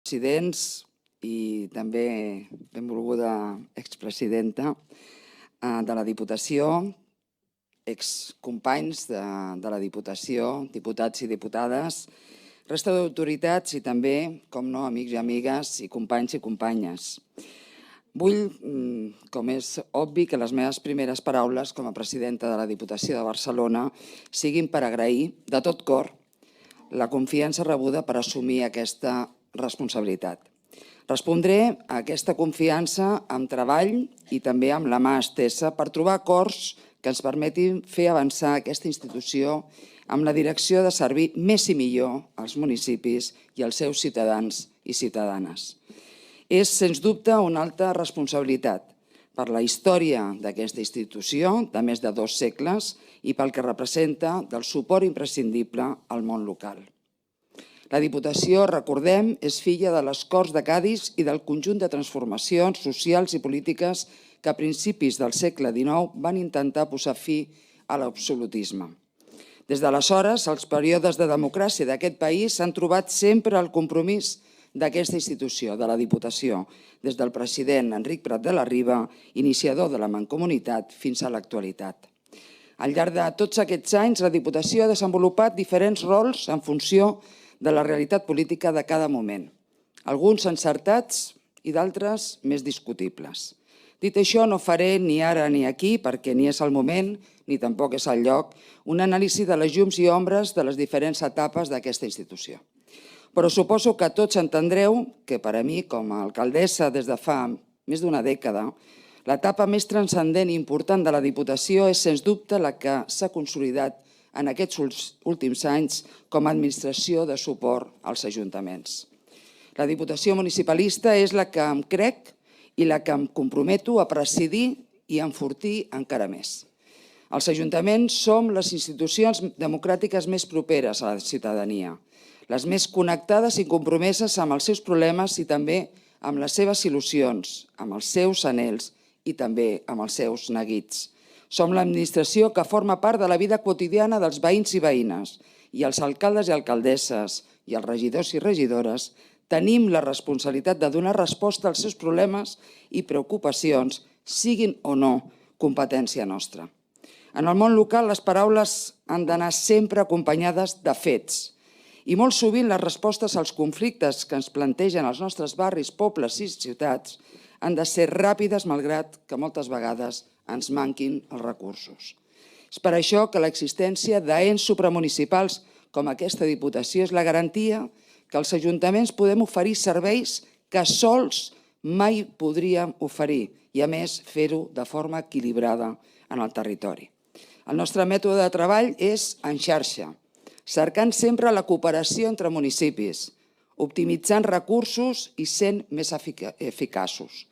Presidents i també benvolguda expresidenta de la Diputació, excompanys de la Diputació, diputats i diputades, resta d'autoritats i també, com no, amics i amigues i companys i companyes. Vull, com és obvi, que les meves primeres paraules com a presidenta de la Diputació de Barcelona siguin per agrair de tot cor la confiança rebuda per assumir aquesta responsabilitat. Respondré a aquesta confiança amb treball i també amb la mà estesa per trobar acords que ens permetin fer avançar aquesta institució amb la direcció de servir més i millor als municipis i als seus ciutadans i ciutadanes. És, sens dubte, una alta responsabilitat per la història d'aquesta institució de més de 2 segles i pel que representa del suport imprescindible al món local. La Diputació, recordem, és filla de les Corts de Cadis i del conjunt de transformacions socials i polítiques que a principis del segle XIX van intentar posar fi a l'absolutisme. Des d'aleshores, els períodes de democràcia d'aquest país s'han trobat sempre el compromís d'aquesta institució, de la Diputació, des del president Enric Prat de la Riba, iniciador de la Mancomunitat, fins a l'actualitat. Al llarg de tots aquests anys, la Diputació ha desenvolupat diferents rols en funció de la realitat política de cada moment, alguns encertats i d'altres més discutibles. Dit això, no faré ni ara ni aquí, perquè ni és el moment ni tampoc és el lloc, una anàlisi de les llums i ombres de les diferents etapes d'aquesta institució. Però suposo que tots entendreu que per a mi, com a alcaldessa des de fa més d'una dècada, l'etapa més transcendent i important de la Diputació és, sens dubte, la que s'ha consolidat en aquests últims anys com a administració de suport als ajuntaments. La Diputació municipalista és la que em crec i la que em comprometo a presidir i a enfortir encara més. Els ajuntaments som les institucions democràtiques més properes a la ciutadania, les més connectades i compromeses amb els seus problemes i també amb les seves il·lusions, amb els seus anhels i també amb els seus neguits. Som l'administració que forma part de la vida quotidiana dels veïns i veïnes i els alcaldes i alcaldesses i els regidors i regidores tenim la responsabilitat de donar resposta als seus problemes i preocupacions, siguin o no competència nostra. En el món local les paraules han d'anar sempre acompanyades de fets i molt sovint les respostes als conflictes que ens plantegen els nostres barris, pobles i ciutats han de ser ràpides malgrat que moltes vegades ens manquin els recursos. És per això que l'existència d'ens supramunicipals com aquesta Diputació és la garantia que els ajuntaments podem oferir serveis que sols mai podríem oferir i, a més, fer-ho de forma equilibrada en el territori. El nostre mètode de treball és en xarxa, cercant sempre la cooperació entre municipis, optimitzant recursos i sent més eficaços.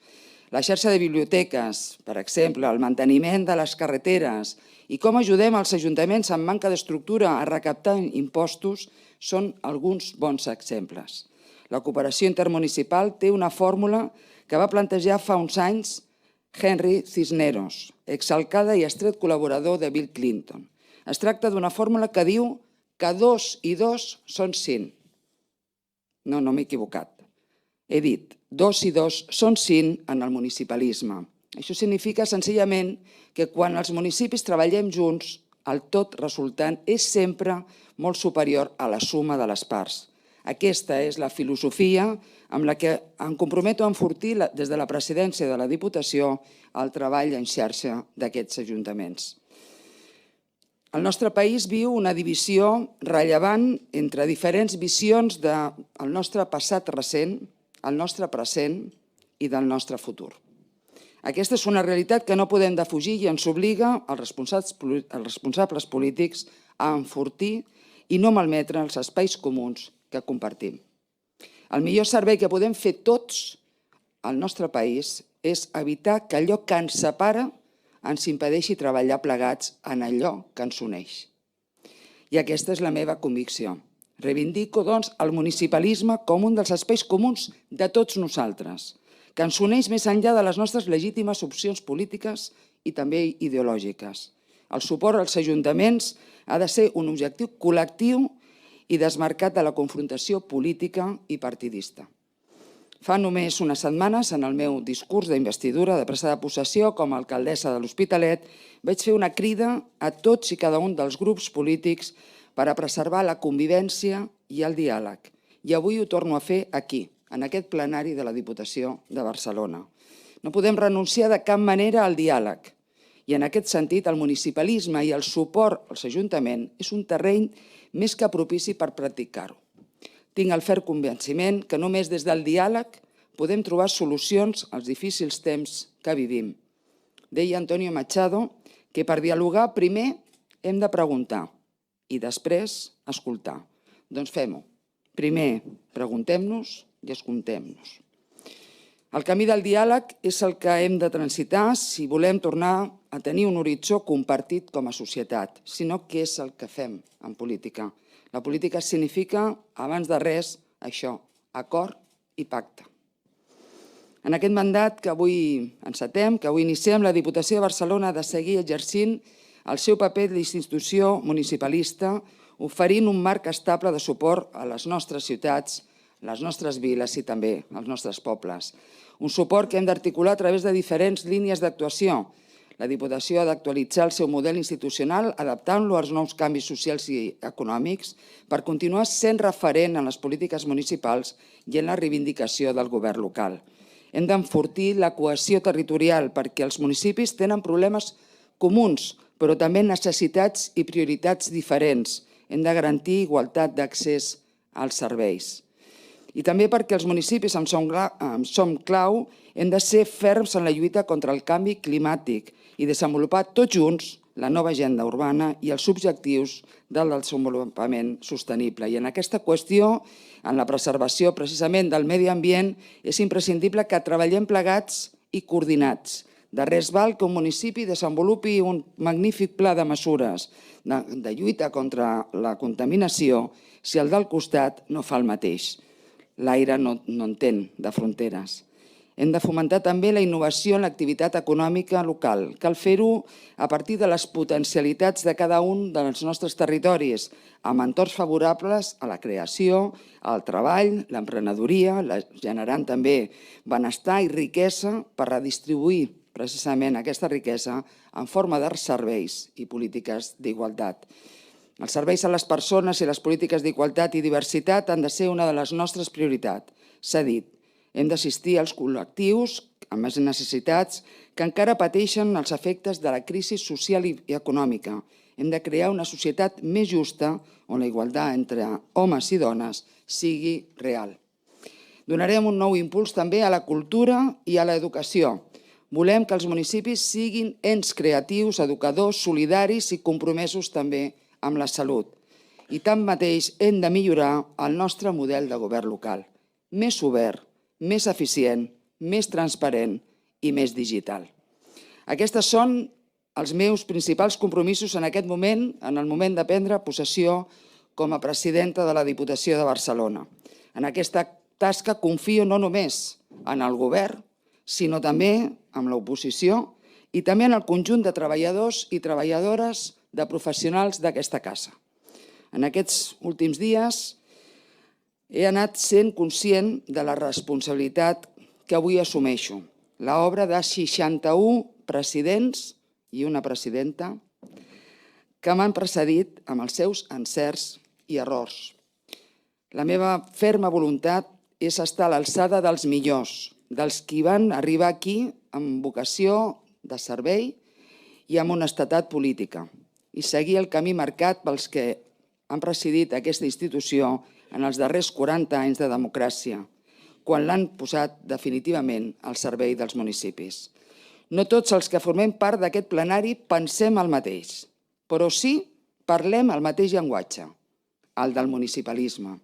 La xarxa de biblioteques, per exemple, el manteniment de les carreteres i com ajudem els ajuntaments amb manca d'estructura a recaptar impostos són alguns bons exemples. La cooperació intermunicipal té una fórmula que va plantejar fa uns anys Henry Cisneros, exalcalde i estret col·laborador de Bill Clinton. Es tracta d'una fórmula que diu que 2 i 2 són 5. No m'he equivocat. He dit 2 i 2 són 5 en el municipalisme. Això significa senzillament que quan els municipis treballem junts, el tot resultant és sempre molt superior a la suma de les parts. Aquesta és la filosofia amb la que em comprometo a enfortir des de la presidència de la Diputació el treball en xarxa d'aquests ajuntaments. El nostre país viu una divisió rellevant entre diferents visions del nostre passat recent, el nostre present i del nostre futur. Aquesta és una realitat que no podem defugir i ens obliga als responsables polítics a enfortir i no malmetre els espais comuns que compartim. El millor servei que podem fer tots al nostre país és evitar que allò que ens separa ens impedeixi treballar plegats en allò que ens uneix. I aquesta és la meva convicció. Reivindico, doncs, el municipalisme com un dels espais comuns de tots nosaltres, que ens uneix més enllà de les nostres legítimes opcions polítiques i també ideològiques. El suport als ajuntaments ha de ser un objectiu col·lectiu i desmarcat de la confrontació política i partidista. Fa només unes setmanes, en el meu discurs d'investidura de presa de possessió com a alcaldessa de l'Hospitalet, vaig fer una crida a tots i cada un dels grups polítics per a preservar la convivència i el diàleg. I avui ho torno a fer aquí, en aquest plenari de la Diputació de Barcelona. No podem renunciar de cap manera al diàleg. I en aquest sentit, el municipalisme i el suport als ajuntaments és un terreny més que propici per practicar-ho. Tinc el ferm convenciment que només des del diàleg podem trobar solucions als difícils temps que vivim. Deia Antonio Machado que per dialogar primer hem de preguntar i després escoltar. Doncs fem-ho. Primer preguntem-nos i escoltem-nos. El camí del diàleg és el que hem de transitar si volem tornar a tenir un horitzó compartit com a societat, sinó què és el que fem en política. La política significa, abans de res, això, acord i pacte. En aquest mandat que avui encetem, que avui iniciem, la Diputació de Barcelona ha de seguir exercint el seu paper d'institució municipalista, oferint un marc estable de suport a les nostres ciutats, les nostres viles i també als nostres pobles. Un suport que hem d'articular a través de diferents línies d'actuació. La Diputació ha d'actualitzar el seu model institucional adaptant-lo als nous canvis socials i econòmics per continuar sent referent en les polítiques municipals i en la reivindicació del govern local. Hem d'enfortir la cohesió territorial perquè els municipis tenen problemes comuns, però també necessitats i prioritats diferents. Hem de garantir igualtat d'accés als serveis. I també perquè els municipis en som clau, hem de ser ferms en la lluita contra el canvi climàtic i desenvolupar tots junts la nova agenda urbana i els objectius del desenvolupament sostenible. I en aquesta qüestió, en la preservació precisament del medi ambient, és imprescindible que treballem plegats i coordinats. De res val que un municipi desenvolupi un magnífic pla de mesures de lluita contra la contaminació si el del costat no fa el mateix. L'aire no entén de fronteres. Hem de fomentar també la innovació en l'activitat econòmica local. Cal fer-ho a partir de les potencialitats de cada un dels nostres territoris, amb entorns favorables a la creació, al treball, l'emprenedoria, generant també benestar i riquesa per redistribuir precisament aquesta riquesa en forma de serveis i polítiques d'igualtat. Els serveis a les persones i les polítiques d'igualtat i diversitat han de ser una de les nostres prioritats. S'ha dit, hem d'assistir als col·lectius amb més necessitats que encara pateixen els efectes de la crisi social i econòmica. Hem de crear una societat més justa on la igualtat entre homes i dones sigui real. Donarem un nou impuls també a la cultura i a l'educació. Volem que els municipis siguin ens creatius, educadors, solidaris i compromesos també amb la salut. I tanmateix hem de millorar el nostre model de govern local. Més obert, més eficient, més transparent i més digital. Aquests són els meus principals compromisos en aquest moment, en el moment de prendre possessió com a presidenta de la Diputació de Barcelona. En aquesta tasca confio no només en el govern, sinó també en l'oposició i també en el conjunt de treballadors i treballadores de professionals d'aquesta casa. En aquests últims dies he anat sent conscient de la responsabilitat que avui assumeixo. L'obra de 61 presidents i una presidenta que m'han precedit amb els seus encerts i errors. La meva ferma voluntat és estar a l'alçada dels millors, dels qui van arribar aquí amb vocació de servei i amb honestedat política, i seguir el camí marcat pels que han presidit aquesta institució en els darrers 40 anys de democràcia, quan l'han posat definitivament al servei dels municipis. No tots els que formem part d'aquest plenari pensem el mateix, però sí parlem el mateix llenguatge, el del municipalisme.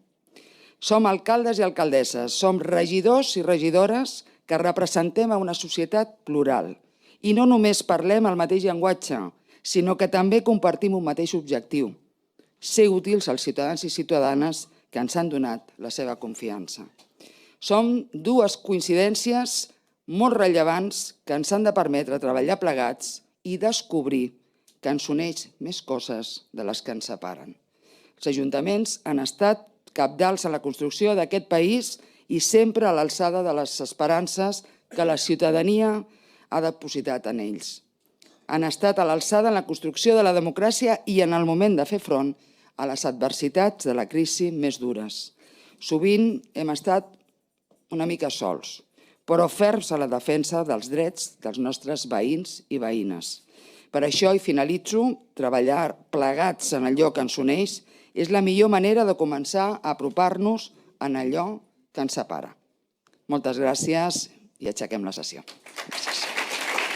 Som alcaldes i alcaldesses, som regidors i regidores que representem a una societat plural. I no només parlem el mateix llenguatge, sinó que també compartim un mateix objectiu, ser útils als ciutadans i ciutadanes que ens han donat la seva confiança. Som dues coincidències molt rellevants que ens han de permetre treballar plegats i descobrir que ens uneix més coses de les que ens separen. Els ajuntaments han estat cabdals en la construcció d'aquest país i sempre a l'alçada de les esperances que la ciutadania ha depositat en ells. Han estat a l'alçada en la construcció de la democràcia i en el moment de fer front a les adversitats de la crisi més dures. Sovint hem estat una mica sols, però ferms a la defensa dels drets dels nostres veïns i veïnes. Per això, i finalitzo, treballar plegats en allò que ens uneix és la millor manera de començar a apropar-nos en allò que ens separa. Moltes gràcies i aixequem la sessió. Gràcies.